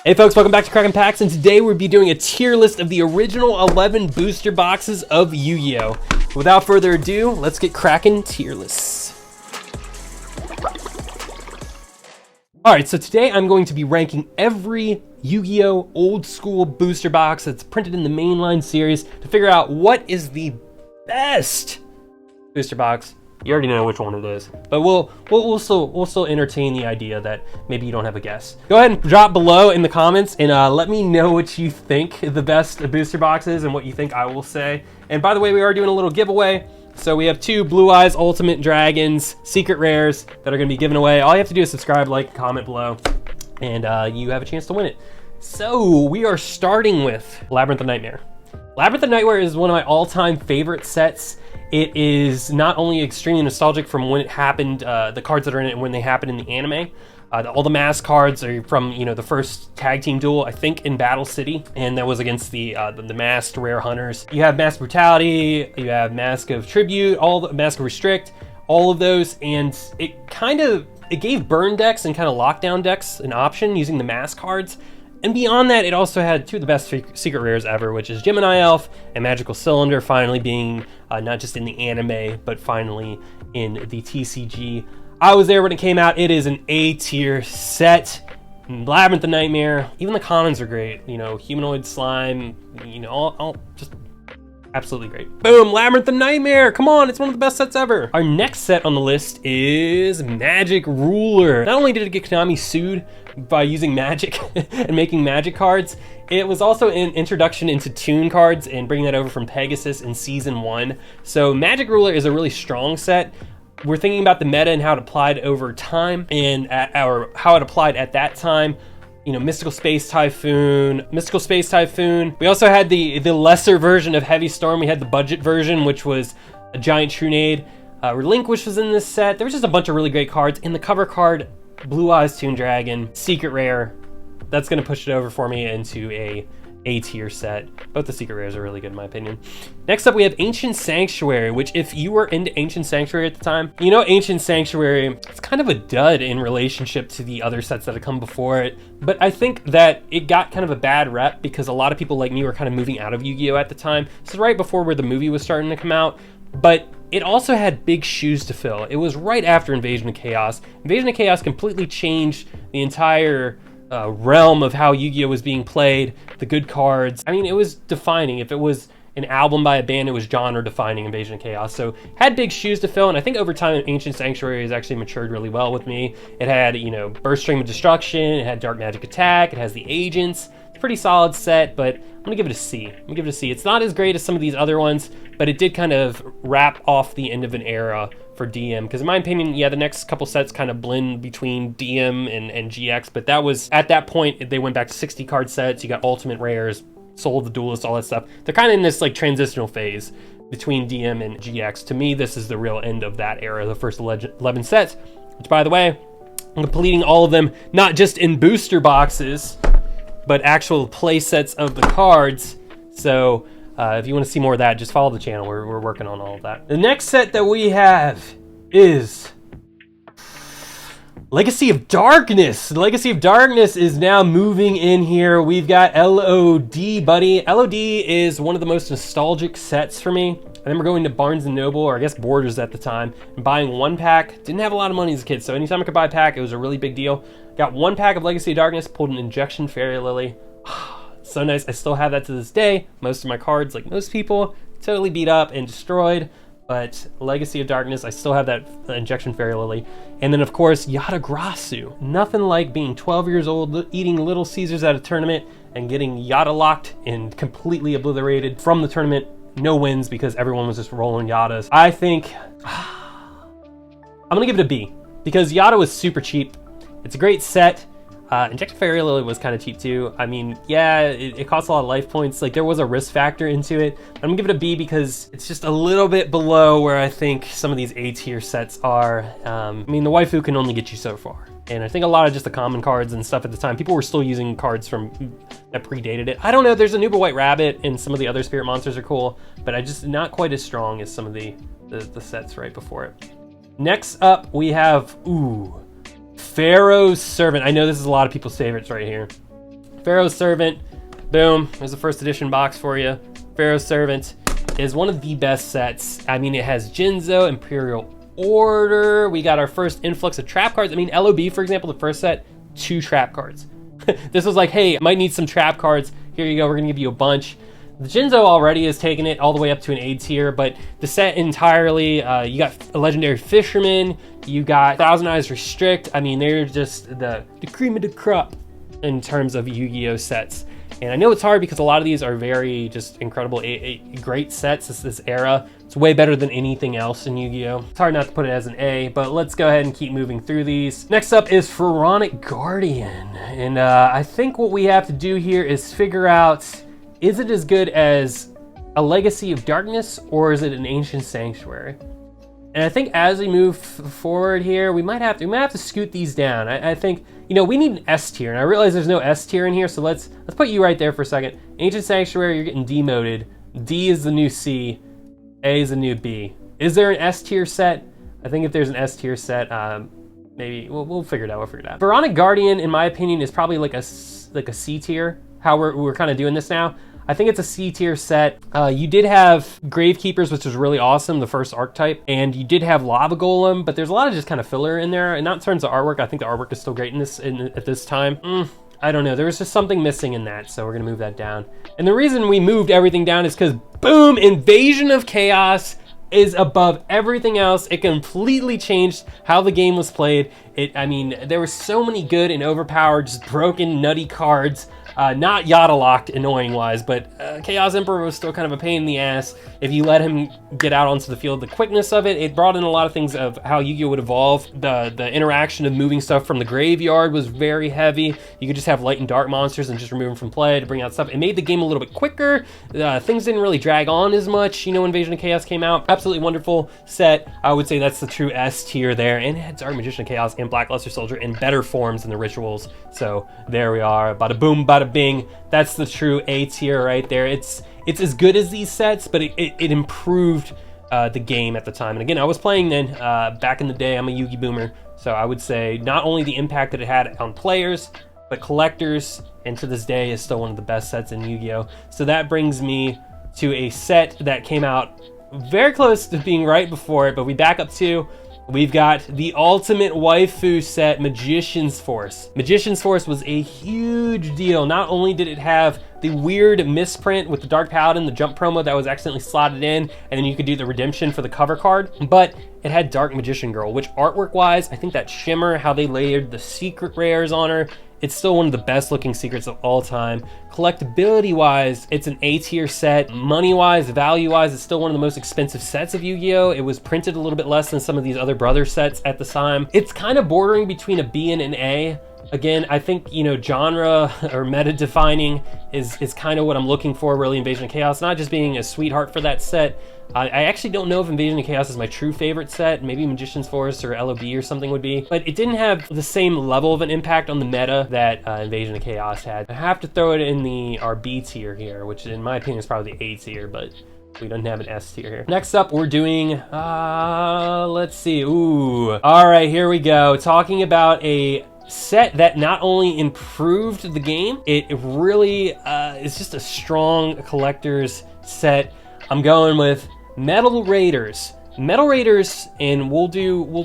Hey folks, welcome back to Kraken Packs, and today we'll be doing a tier list of the original 11 booster boxes of Yu-Gi-Oh! Without further ado, let's get Kraken tier lists. Alright, so today I'm going to be ranking every Yu-Gi-Oh! Old school booster box that's printed in the mainline series to figure out what is the best booster box. You already know which one it is, but we'll still entertain the idea that maybe you don't have a guess. Go ahead and drop below in the comments and let me know what you think the best booster box is and what you think I will say. And by the way, we are doing a little giveaway. So we have two Blue Eyes Ultimate Dragons Secret Rares that are going to be given away. All you have to do is subscribe, like, comment below, and you have a chance to win it. So we are starting with Labyrinth of Nightmare. Labyrinth of Nightmare is one of my all-time favorite sets. It is not only extremely nostalgic from when it happened, the cards that are in it and when they happened in the anime. All the mask cards are from, you know, the first tag team duel, I think, in Battle City, and that was against the masked rare hunters. You have Mask Brutality, you have Mask of Tribute, all the Mask of Restrict, all of those, and it gave burn decks and kind of lockdown decks an option using the mask cards. And beyond that, it also had two of the best secret rares ever, which is Gemini Elf and Magical Cylinder, finally being not just in the anime, but finally in the TCG. I was there when it came out. It is an A tier set. Labyrinth of Nightmare, even the commons are great. You know, Humanoid Slime, you know, all just absolutely great. Boom, Labyrinth of Nightmare, come on, it's one of the best sets ever. Our next set on the list is Magic Ruler. Not only did it get Konami sued by using magic and making magic cards, it was also an introduction into Toon cards and bringing that over from Pegasus in season 1. So Magic Ruler is a really strong set. We're thinking about the meta and how it applied over time and how it applied at that time. You know, Mystical Space Typhoon. We also had the lesser version of Heavy Storm. We had the budget version, which was a Giant Trunade. Relinquish was in this set. There was just a bunch of really great cards. In the cover card, Blue Eyes Toon Dragon, Secret Rare. That's gonna push it over for me into a tier set. Both the secret rares are really good in my opinion. Next up we have Ancient Sanctuary, which if you were into Ancient Sanctuary at the time, you know Ancient Sanctuary, it's kind of a dud in relationship to the other sets that have come before it, but I think that it got kind of a bad rep because a lot of people like me were kind of moving out of Yu-Gi-Oh! At the time. This is right before where the movie was starting to come out, but it also had big shoes to fill. It was right after Invasion of Chaos. Invasion of Chaos completely changed the entire realm of how Yu-Gi-Oh! Was being played, the good cards. I mean, it was defining. If it was an album by a band, it was genre defining, Invasion of Chaos. So had big shoes to fill, and I think over time Ancient Sanctuary has actually matured really well with me. It had, you know, Burst Stream of Destruction, it had Dark Magic Attack, it has the Agents. It's a pretty solid set, but I'm gonna give it a C. It's not as great as some of these other ones, but it did kind of wrap off the end of an era for DM, because in my opinion, yeah, the next couple sets kind of blend between DM and GX, but that was, at that point, they went back to 60 card sets, you got Ultimate Rares, Soul of the Duelist, all that stuff. They're kind of in this like transitional phase between DM and GX. To me, this is the real end of that era, the first 11 sets, which by the way, I'm completing all of them, not just in booster boxes, but actual play sets of the cards. So if you want to see more of that, just follow the channel. We're working on all of that. The next set that we have is Legacy of Darkness. Legacy of Darkness is now moving in here. We've got LOD, buddy. LOD is one of the most nostalgic sets for me. I remember going to Barnes & Noble, or I guess Borders at the time, and buying one pack. Didn't have a lot of money as a kid, so anytime I could buy a pack, it was a really big deal. Got one pack of Legacy of Darkness, pulled an Injection Fairy Lily. So nice. I still have that to this day. Most of my cards, like most people, totally beat up and destroyed, but Legacy of Darkness, I still have that Injection Fairy Lily. And then of course, Yata-Grasu. Nothing like being 12 years old, eating Little Caesars at a tournament, and getting Yata locked and completely obliterated from the tournament. No wins because everyone was just rolling Yatas. I think, I'm gonna give it a B, because Yata was super cheap. It's a great set. Injection Fairy Lily was kind of cheap too. I mean, yeah, it costs a lot of life points. Like, there was a risk factor into it. But I'm gonna give it a B because it's just a little bit below where I think some of these A tier sets are. I mean, the waifu can only get you so far. And I think a lot of just the common cards and stuff at the time, people were still using cards from that predated it. I don't know, there's a Nuba White Rabbit and some of the other spirit monsters are cool, but I just not quite as strong as some of the sets right before it. Next up, we have, Pharaoh's Servant. I know this is a lot of people's favorites right here. Pharaoh's Servant, boom, there's a first edition box for you. Pharaoh's Servant is one of the best sets. I mean, it has Jinzo, Imperial Order. We got our first influx of trap cards. I mean, LOB, for example, the first set, 2 trap cards. This was like, hey, I might need some trap cards. Here you go, we're gonna give you a bunch. The Jinzo already has taken it all the way up to an A tier, but the set entirely, you got a Legendary Fisherman, you got Thousand Eyes Restrict. I mean, they're just the cream of the crop in terms of Yu-Gi-Oh sets. And I know it's hard because a lot of these are very just incredible, great sets. This era, it's way better than anything else in Yu-Gi-Oh. It's hard not to put it as an A, but let's go ahead and keep moving through these. Next up is Pharaonic Guardian. And I think what we have to do here is figure out, is it as good as a Legacy of Darkness or is it an Ancient Sanctuary? And I think as we move forward here, we might have to scoot these down. I think, you know, we need an S tier, and I realize there's no S tier in here, so let's put you right there for a second. Ancient Sanctuary, you're getting demoted. D is the new C, A is the new B. Is there an S tier set? I think if there's an S tier set, maybe we'll figure it out. We'll figure it out. Pharaonic Guardian, in my opinion, is probably like a C tier. How we're kind of doing this now. I think it's a C tier set. You did have Gravekeepers, which was really awesome, the first archetype, and you did have Lava Golem, but there's a lot of just kind of filler in there, and not in terms of artwork. I think the artwork is still great at this time. I don't know, there was just something missing in that, so we're gonna move that down. And the reason we moved everything down is because, boom, Invasion of Chaos is above everything else. It completely changed how the game was played. I mean, there were so many good and overpowered, just broken, nutty cards. Not Yada locked, annoying wise, but Chaos Emperor was still kind of a pain in the ass if you let him get out onto the field. The quickness of it brought in a lot of things of how Yu-Gi-Oh would evolve. The interaction of moving stuff from the graveyard was very heavy. You could just have light and dark monsters and just remove them from play to bring out stuff. It made the game a little bit quicker. Things didn't really drag on as much, you know, Invasion of Chaos came out. Absolutely wonderful set. I would say that's the true S tier there, and it had Dark Magician of Chaos and Black Luster Soldier in better forms than the Rituals. So there we are, bada boom, bada bing. That's the true A tier right there. It's as good as these sets, but it improved the game at the time. And again, I was playing then back in the day. I'm a Yu-Gi boomer, so I would say not only the impact that it had on players, but collectors, and to this day is still one of the best sets in Yu-Gi-Oh. So that brings me to a set that came out very close to being right before it, but we back up to, we've got the ultimate waifu set, Magician's Force. Magician's Force was a huge deal. Not only did it have the weird misprint with the Dark Paladin, the jump promo that was accidentally slotted in, and then you could do the redemption for the cover card, but it had Dark Magician Girl, which artwork-wise, I think that shimmer, how they layered the secret rares on her, it's still one of the best looking secrets of all time. Collectability wise, it's an A tier set. Money wise, value wise, it's still one of the most expensive sets of Yu-Gi-Oh! It was printed a little bit less than some of these other brother sets at the time. It's kind of bordering between a B and an A. Again, I think, you know, genre or meta defining is kind of what I'm looking for, really. Invasion of Chaos, not just being a sweetheart for that set. I actually don't know if Invasion of Chaos is my true favorite set. Maybe Magician's Force or LOB or something would be, but it didn't have the same level of an impact on the meta that Invasion of Chaos had. I have to throw it in our B tier here, which in my opinion is probably the A tier, but we don't have an S tier here. Next up, we're doing, let's see, ooh. All right, here we go. Talking about a set that not only improved the game, it really is just a strong collector's set. I'm going with Metal Raiders. Metal Raiders, and we'll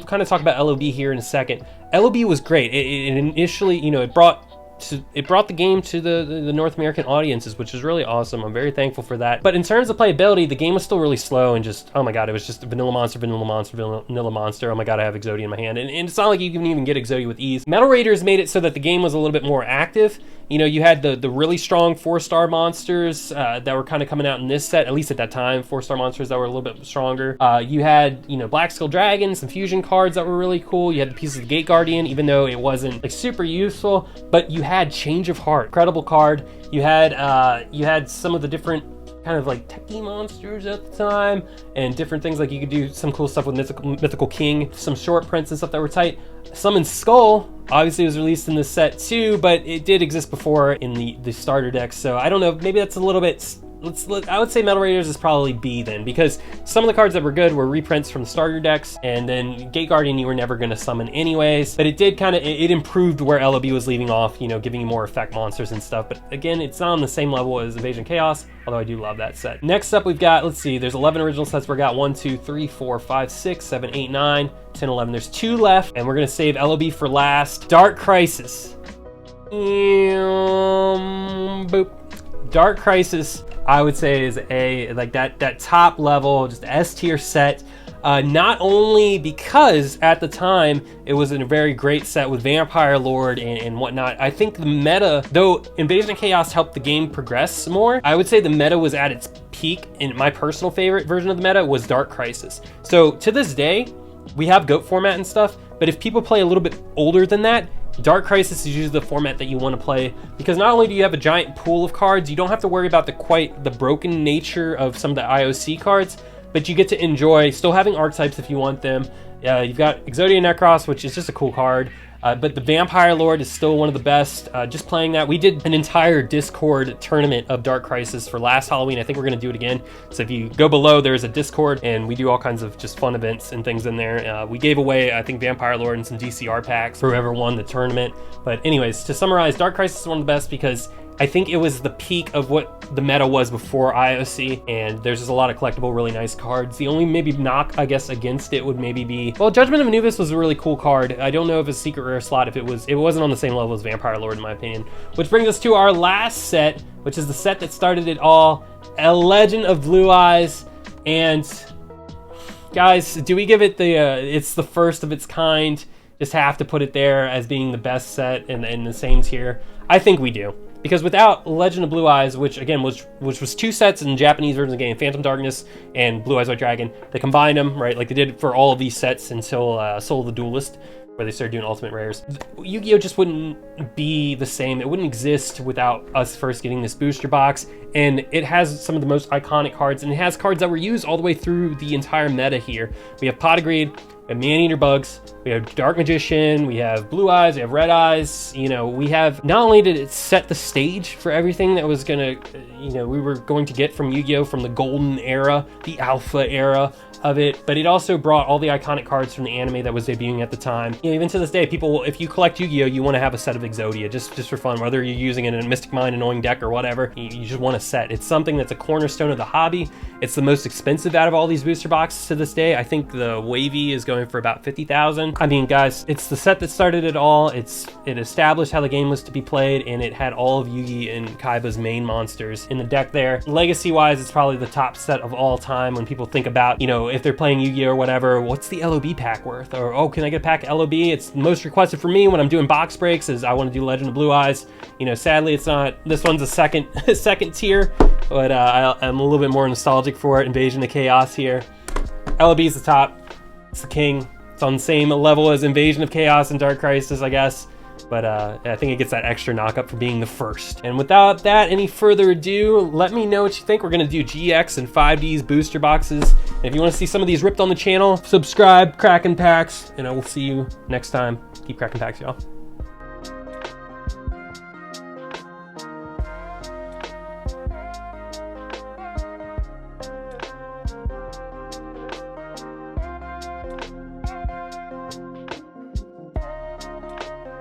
kind of talk about LOB here in a second. LOB was great. It initially, you know, it brought the game to the North American audiences, which is really awesome. I'm very thankful for that. But in terms of playability, the game was still really slow and just, oh my god, it was just vanilla monster, vanilla monster, vanilla monster. Oh my god, I have Exodia in my hand. And it's not like you can even get Exodia with ease. Metal Raiders made it so that the game was a little bit more active. You know, you had the really strong 4-star monsters that were kind of coming out in this set, at least at that time, 4-star monsters that were a little bit stronger. You had, you know, Black Skull Dragon, some fusion cards that were really cool. You had the Pieces of the Gate Guardian, even though it wasn't like super useful, but you had Change of Heart, incredible card. You had some of the different kind of like techie monsters at the time, and different things, like you could do some cool stuff with Mythical King, some short prints and stuff that were tight. Summon Skull obviously was released in this set too, but it did exist before in the starter decks, so I don't know, maybe that's a little bit I would say Metal Raiders is probably B then, because some of the cards that were good were reprints from starter decks, and then Gate Guardian you were never going to summon anyways, but it did kind of, it improved where LOB was leaving off, you know, giving you more effect monsters and stuff, but again, it's not on the same level as Invasion Chaos, although I do love that set. Next up we've got, let's see, there's 11 original sets. We got 1, 2, 3, 4, 5, 6, 7, 8, 9, 10, 11. There's 2 left, and we're going to save LOB for last. Dark Crisis. Boop. Dark Crisis, I would say, is a like that top level, just S tier set. Not only because at the time it was a very great set with Vampire Lord and whatnot. I think the meta, though Invasion of Chaos helped the game progress more, I would say the meta was at its peak, and my personal favorite version of the meta was Dark Crisis. So to this day, we have GOAT format and stuff, but if people play a little bit older than that, Dark Crisis is usually the format that you want to play, because not only do you have a giant pool of cards, you don't have to worry about the broken nature of some of the IOC cards, but you get to enjoy still having archetypes if you want them. You've got Exodia Necros, which is just a cool card, but the Vampire Lord is still one of the best. Just playing that, we did an entire Discord tournament of Dark Crisis for last Halloween. I think we're going to do it again. So if you go below, there's a Discord, and we do all kinds of just fun events and things in there. We gave away, I think, Vampire Lord and some DCR packs for whoever won the tournament. But anyways, to summarize, Dark Crisis is one of the best because I think it was the peak of what the meta was before IOC, and there's just a lot of collectible, really nice cards. The only maybe knock, I guess, against it would maybe be, well, Judgment of Anubis was a really cool card. I don't know if it's a secret rare slot, if it wasn't on the same level as Vampire Lord, in my opinion. Which brings us to our last set, which is the set that started it all, A Legend of Blue Eyes. And guys, do we give it the, it's the first of its kind, just have to put it there as being the best set in the same tier? I think we do. Because without Legend of Blue Eyes, which again was 2 sets in the Japanese version of the game, Phantom Darkness and Blue Eyes White Dragon, they combined them, right, like they did for all of these sets until Soul of the Duelist, where they started doing Ultimate Rares. Yu-Gi-Oh! Just wouldn't be the same. It wouldn't exist without us first getting this booster box, and it has some of the most iconic cards, and it has cards that were used all the way through the entire meta here. We have Pot of Greed, we have Man-Eater Bugs, we have Dark Magician, we have Blue Eyes, we have Red Eyes. You know, we have, not only did it set the stage for everything that was gonna, you know, we were going to get from Yu-Gi-Oh! From the golden era, the alpha era of it, but it also brought all the iconic cards from the anime that was debuting at the time. You know, even to this day, people, if you collect Yu-Gi-Oh!, you want to have a set of Exodia just for fun, whether you're using it in a Mystic Mind annoying deck or whatever. You just want a set. It's something that's a cornerstone of the hobby. It's the most expensive out of all these booster boxes to this day. I think the Wavy is going for about 50,000. I mean, guys, it's the set that started it all. It established how the game was to be played, and it had all of Yugi and Kaiba's main monsters in the deck there. Legacy wise, it's probably the top set of all time. When people think about, you know, if they're playing Yu-Gi-Oh! Or whatever, what's the LOB pack worth? Or, oh, can I get a pack of LOB? It's most requested for me when I'm doing box breaks is I want to do Legend of Blue Eyes. You know, sadly, it's not, this one's a second tier, but I'm a little bit more nostalgic for it. Invasion of Chaos here. LOB is the top. It's the king. It's on the same level as Invasion of Chaos and Dark Crisis, I guess. But I think it gets that extra knock-up for being the first. And without that, any further ado, let me know what you think. We're going to do GX and 5Ds booster boxes. And if you want to see some of these ripped on the channel, subscribe, Kraken Packs, and I will see you next time. Keep cracking packs, y'all.